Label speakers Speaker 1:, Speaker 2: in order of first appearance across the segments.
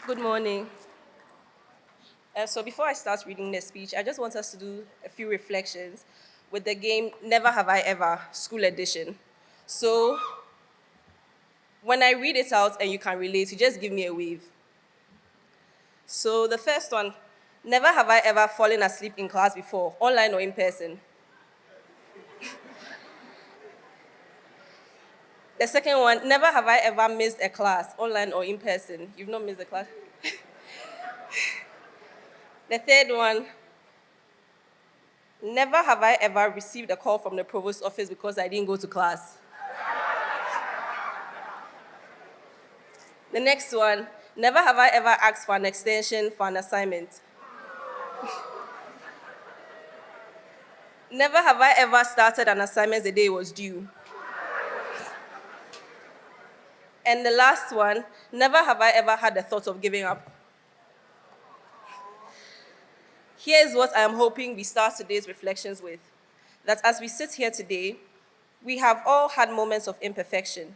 Speaker 1: Good morning. So before I start reading the speech, I just want us to do a few reflections with the game Never Have I Ever, School Edition. So when I read it out and you can relate, you just give me a wave. So the first one, never have I ever fallen asleep in class before, online or in person. The second one, never have I ever missed a class, online or in person. You've not missed a class. The third one, never have I ever received a call from the provost's office because I didn't go to class. The next one, never have I ever asked for an extension for an assignment. Never have I ever started an assignment the day it was due. And the last one, never have I ever had the thought of giving up. Here's what I am hoping we start today's reflections with. That as we sit here today, we have all had moments of imperfection,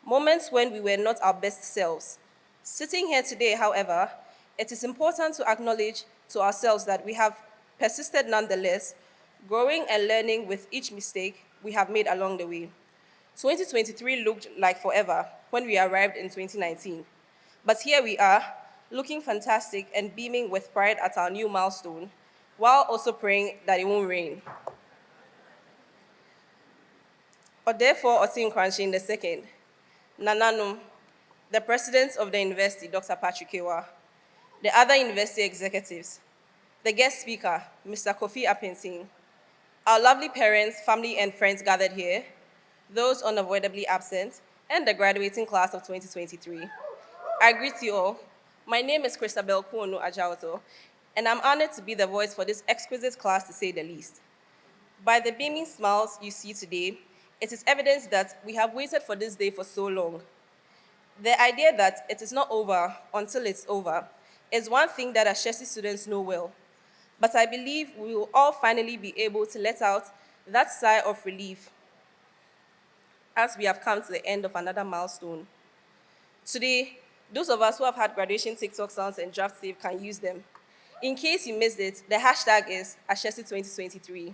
Speaker 1: moments when we were not our best selves. Sitting here today, however, it is important to acknowledge to ourselves that we have persisted nonetheless, growing and learning with each mistake we have made along the way. 2023 looked like forever when we arrived in 2019. But here we are, looking fantastic and beaming with pride at our new milestone, while also praying that it won't rain. But therefore, Otin Kranshin II, Nananum, the president of the university, Dr. Patrick Ewa, the other university executives, the guest speaker, Mr. Kofi Appenting, our lovely parents, family, and friends gathered here, those unavoidably absent, and the graduating class of 2023. I greet you all. My name is Christabel Kuwornu Adjaottor, and I'm honored to be the voice for this exquisite class, to say the least. By the beaming smiles you see today, it is evidence that we have waited for this day for so long. The idea that it is not over until it's over is one thing that Ashesi students know well. But I believe we will all finally be able to let out that sigh of relief as we have come to the end of another milestone. Today, those of us who have had graduation TikTok sounds and draft save can use them. In case you missed it, the hashtag is Ashesi2023.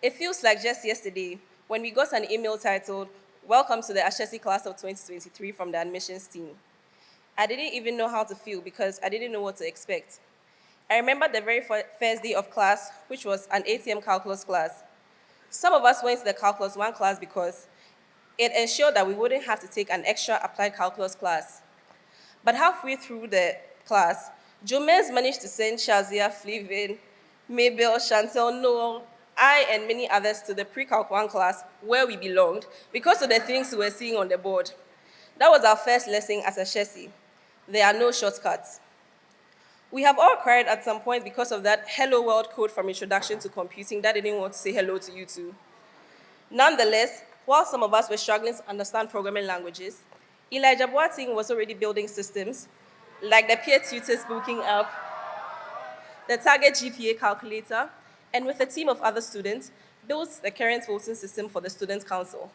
Speaker 1: It feels like just yesterday when we got an email titled, "Welcome to the Ashesi class of 2023" from the admissions team. I didn't even know how to feel because I didn't know what to expect. I remember the very first day of class, which was an ATM calculus class. Some of us went to the calculus 1 class because it ensured that we wouldn't have to take an extra applied calculus class. But halfway through the class, Jomez managed to send Shazia, Flavin, Mabel, Chantel, Noel, I, and many others to the pre-calc 1 class where we belonged because of the things we were seeing on the board. That was our first lesson as Ashesi. There are no shortcuts. We have all cried at some point because of that hello world code from introduction to computing that didn't want to say hello to you too. Nonetheless, while some of us were struggling to understand programming languages, Elijah Boating was already building systems like the peer tutors booking app, the target GPA calculator, and with a team of other students, built the current voting system for the Student Council,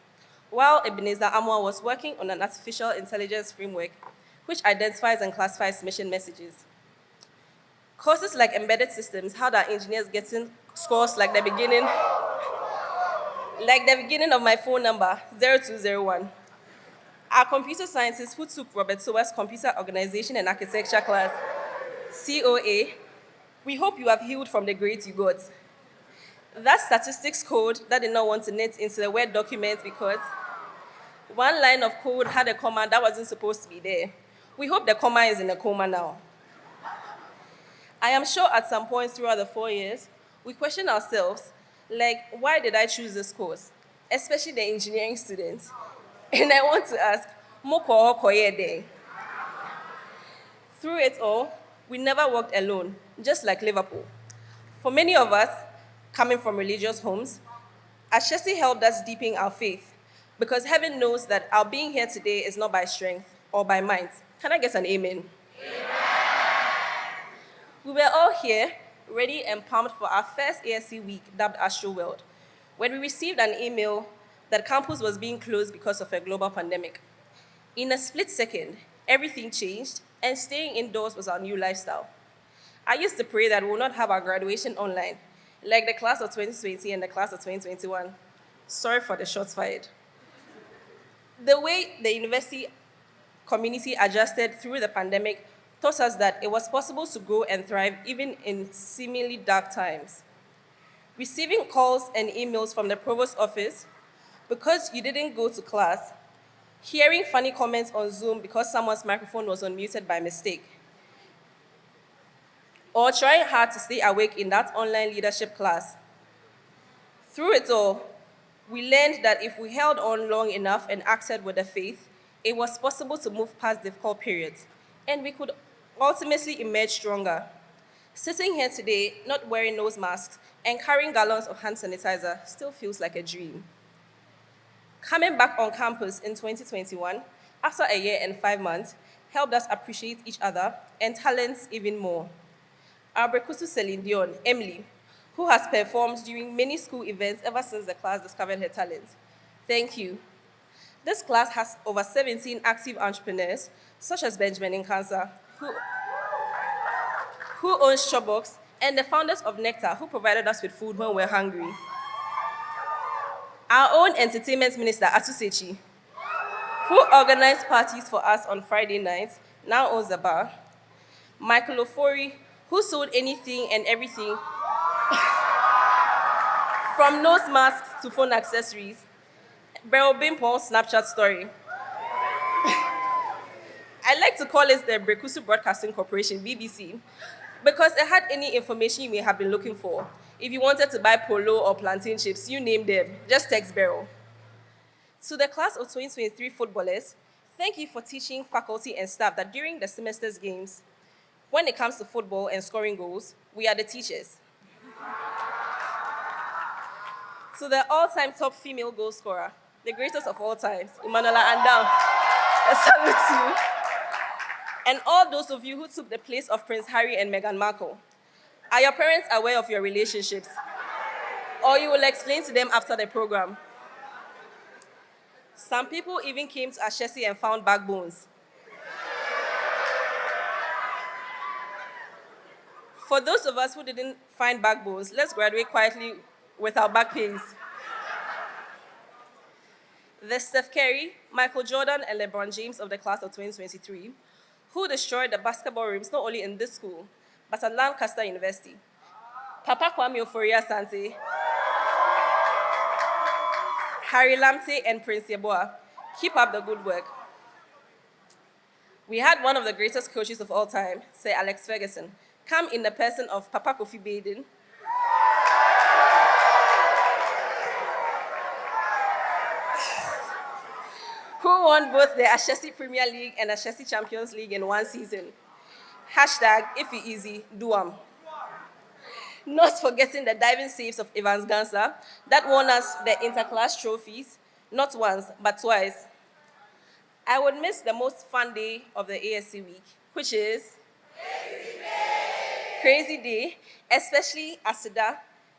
Speaker 1: while Ebenezer Amwa was working on an artificial intelligence framework which identifies and classifies mission messages. Courses like embedded systems had our engineers getting scores like the beginning of my phone number, 0201. Our computer scientists who took Robert Sower's Computer Organization and Architecture class, COA, we hope you have healed from the grades you got. That statistics code that did not want to knit into the Word document because one line of code had a comma that wasn't supposed to be there. We hope the comma is in a comma now. I am sure at some point throughout the 4 years, we question ourselves, like, why did I choose this course? Especially the engineering students. And I want to ask, Moko Koye Day. Through it all, we never walked alone, just like Liverpool. For many of us, coming from religious homes, Ashesi helped us deepen our faith, because heaven knows that our being here today is not by strength or by might. Can I get an amen? We were all here, ready and pumped for our first ASC week, dubbed Astro World, when we received an email that campus was being closed because of a global pandemic. In a split second, everything changed, and staying indoors was our new lifestyle. I used to pray that we will not have our graduation online, like the class of 2020 and the class of 2021. Sorry for the shots fired. The way the university community adjusted through the pandemic taught us that it was possible to grow and thrive even in seemingly dark times. Receiving calls and emails from the provost office because you didn't go to class, hearing funny comments on Zoom because someone's microphone was unmuted by mistake, or trying hard to stay awake in that online leadership class. Through it all, we learned that if we held on long enough and acted with the faith, it was possible to move past difficult periods, and we could ultimately emerge stronger. Sitting here today, not wearing nose masks and carrying gallons of hand sanitizer still feels like a dream. Coming back on campus in 2021, after a year and 5 months, helped us appreciate each other and talents even more. Our Brekusu Celine Dion, Emily, who has performed during many school events ever since the class discovered her talent. Thank you. This class has over 17 active entrepreneurs, such as Benjamin Nkansa, who owns Showbox, and the founders of Nectar, who provided us with food when we're hungry. Our own entertainment minister, Atusechi, who organized parties for us on Friday nights, now owns a bar. Michael Ofori, who sold anything and everything from nose masks to phone accessories. Beryl Bimpong's Snapchat story. I like to call it the Brekusu Broadcasting Corporation, BBC, because it had any information you may have been looking for. If you wanted to buy polo or plantain chips, you name them, just text Beryl. To the class of 2023 footballers, thank you for teaching faculty and staff that during the semester's games, when it comes to football and scoring goals, we are the teachers. To the all-time top female goal scorer, the greatest of all times, Emanuela Andam, a salute to you. And all those of you who took the place of Prince Harry and Meghan Markle. Are your parents aware of your relationships? Or you will explain to them after the program. Some people even came to Ashesi and found backbones. For those of us who didn't find backbones, let's graduate quietly with our back pains. The Steph Curry, Michael Jordan, and LeBron James of the class of 2023, who destroyed the basketball rims not only in this school, but at Lancaster University. Papa Kwame Oforia Sante, Harry Lamte, and Prince Yeboah, keep up the good work. We had one of the greatest coaches of all time, Sir Alex Ferguson, come in the person of Papa Kofi Baden, who won both the Ashesi Premier League and Ashesi Champions League in one season. Hashtag, if it easy, do 'em. Not forgetting the diving saves of Evans Gansa that won us the interclass trophies, not once, but twice. I would miss the most fun day of the ASC week, which is Crazy Day, especially Asida,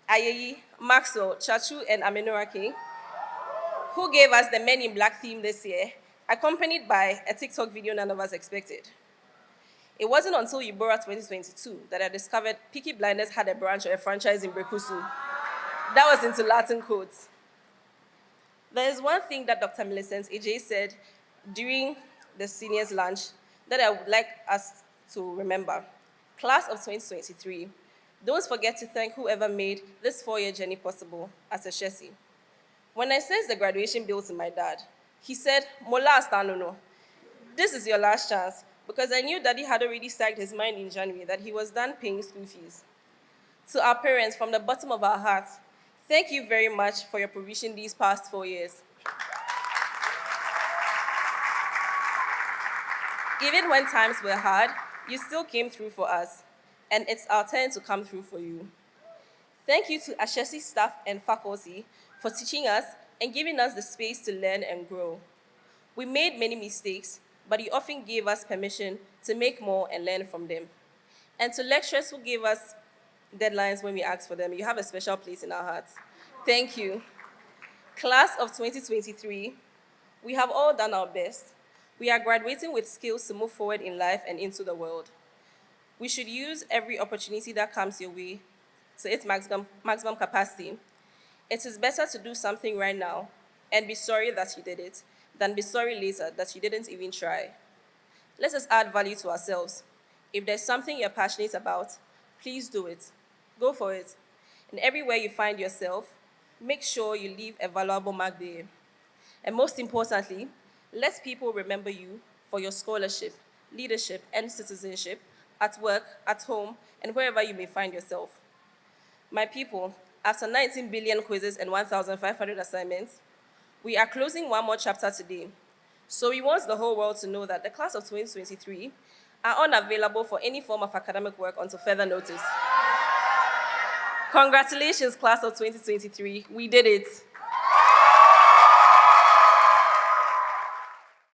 Speaker 1: Ayeyi, Maxwell, Chachu, and Aminorake, who gave us the Men in Black theme this year, accompanied by a TikTok video none of us expected. It wasn't until Ubora 2022 that I discovered Peaky Blinders had a branch or a franchise in Brekusu. That was into Latin codes. There is one thing that Dr. Millicent AJ said during the seniors' lunch that I would like us to remember. Class of 2023, don't forget to thank whoever made this 4-year journey possible as Ashesi. When I sent the graduation bill to my dad, he said, Mola Astanono, this is your last chance, because I knew Daddy had already sacked his mind in January that he was done paying school fees. To our parents, from the bottom of our hearts, thank you very much for your provision these past 4 years. Even when times were hard, you still came through for us, and it's our turn to come through for you. Thank you to Ashesi staff and faculty for teaching us and giving us the space to learn and grow. We made many mistakes, but you often gave us permission to make more and learn from them. And to lecturers who gave us deadlines when we asked for them, you have a special place in our hearts. Thank you. Class of 2023, we have all done our best, We are graduating with skills to move forward in life and into the world. We should use every opportunity that comes your way to its maximum capacity. It is better to do something right now and be sorry that you did it than be sorry later that you didn't even try. Let us add value to ourselves. If there's something you're passionate about, please do it. Go for it. And everywhere you find yourself, make sure you leave a valuable mark there. And most importantly, let people remember you for your scholarship, leadership, and citizenship at work, at home, and wherever you may find yourself. My people, after 19 billion quizzes and 1,500 assignments, we are closing one more chapter today. So we want the whole world to know that the class of 2023 are unavailable for any form of academic work until further notice. Congratulations, class of 2023. We did it.